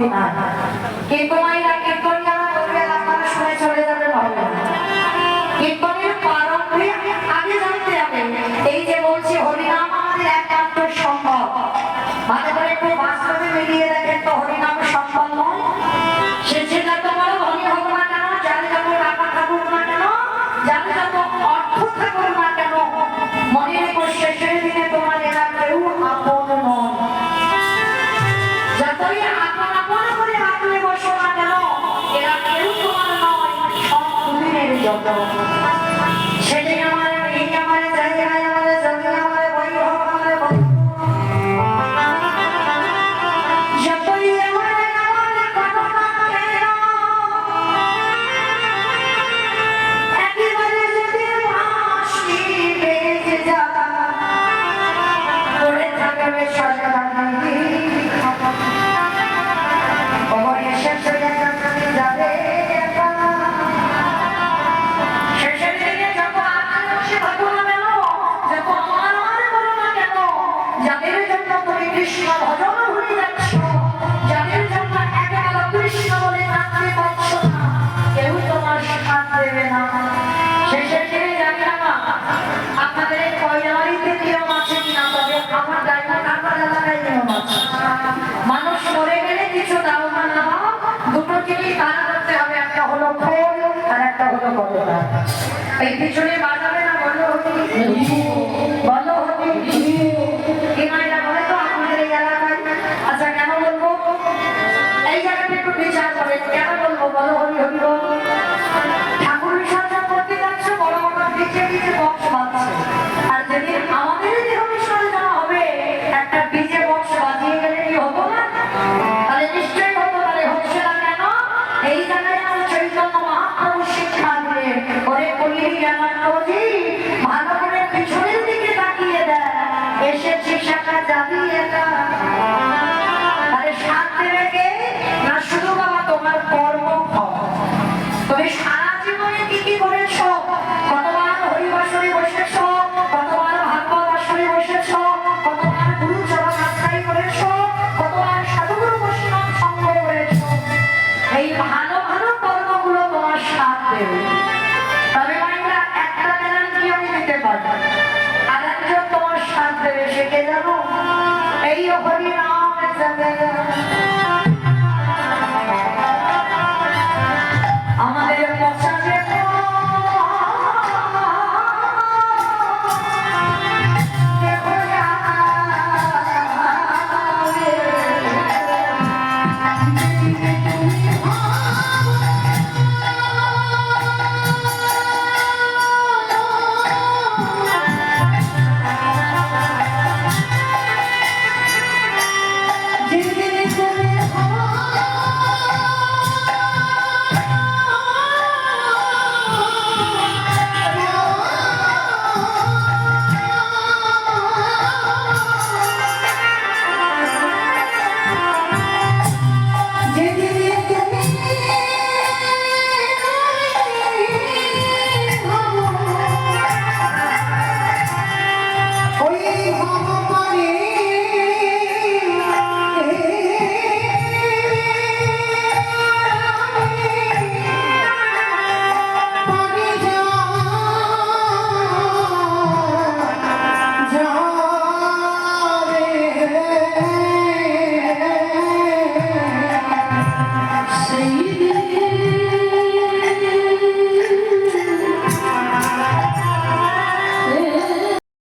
ভক্তি না। কিন্তু মায়েরা কীর্তন যারা করবে আপনারা শুনে চলে যাবেন হবে না। কীর্তনের প্রারম্ভে আগে জানতে হবে এই যে বলছি হরিনাম আমাদের একান্ত সম্ভব। মানে করে একটু বাস্তবে মিলিয়ে দেখেন তো হরিনাম সম্ভব নয়। সে যত বড় ধনী হোক না কেন, যার যত টাকা থাকুক না কেন, যার যত অর্থ থাকুক না কেন, মনে রেখো শেষের দিনে তোমার এরা কেউ আপন নয়। যতই আপন আপন করে আঁকলে বসো না কেন, এরা কেউ তোমার নয়, সব দুদিনের যত। সেদিন আমার এই আমার জায়গায় আমার জমি আমার বই হোক আমার বন্ধু, যতই আমার আমার কথা কেন, একেবারে যদি ভাসি বেজে যাবা পড়ে থাকবে সজা কৃষ্ণ ভজন ভুলে যাচ্ছ, যাদের জন্য একেবারে কৃষ্ণ বলে নাচতে পারছো না, কেউ তোমার সাথ দেবে না। শেষের দিনে জানি না আপনাদের এই কয়লাবাড়িতে নিয়ম আছে কিনা, তবে আমার গায়ে কাটার এলাকায় নিয়ম আছে। মানুষ মরে গেলে কিছু দাও বা না দাও, দুটো জিনিস দান করতে হবে, একটা হলো ফল আর একটা হলো কতটা। এই পিছনে বাজাবে না বলো বলো কি মাইরা বলে তো আপনাদের এই এলাকায়। আচ্ছা কেন বলবো, এই জায়গাটা একটু বিচার করে কেন বলবো বলো হরি হরি বল। ঠাকুর বিসর্জন করতে যাচ্ছে, বড় বড় ডিজে ডিজে বক্স বাজছে, আর যেদিন আমাদের দেহ বিসর্জন হবে একটা ডিজে বক্স বাজিয়ে গেলে কি হতো না? তাহলে নিশ্চয়ই হতো। তাহলে হচ্ছে না কেন? এই জায়গায় আমার চৈতন্য মহাপ্রভু শিক্ষা দিলেন, ওরে কলির জ্ঞানানন্দজি ভালো করে পিছনের দিকে তাকিয়ে দেয়, এসেছি শাখা যাবি একা। আরে সাথ দেবে কে? না শুধু বাবা তোমার কর্মফল। তুমি সারা জীবনে কি কি করেছো, কতবার হরিবাসরে বসেছো, কতবার ভাগবত আসরে বসেছো, কতবার গুরুচরণ আশ্রয় করেছো, কতবার সাধুগুরু বৈষ্ণব সঙ্গ করেছো, এই ভালো ভালো কর্মগুলো তোমার সাথ দেবে। তবে মাইরা একটা গ্যারান্টি আমি দিতে পারবো, আর একজন তোমার সাথ দেবে, সে কে জানো? এই হরি নাম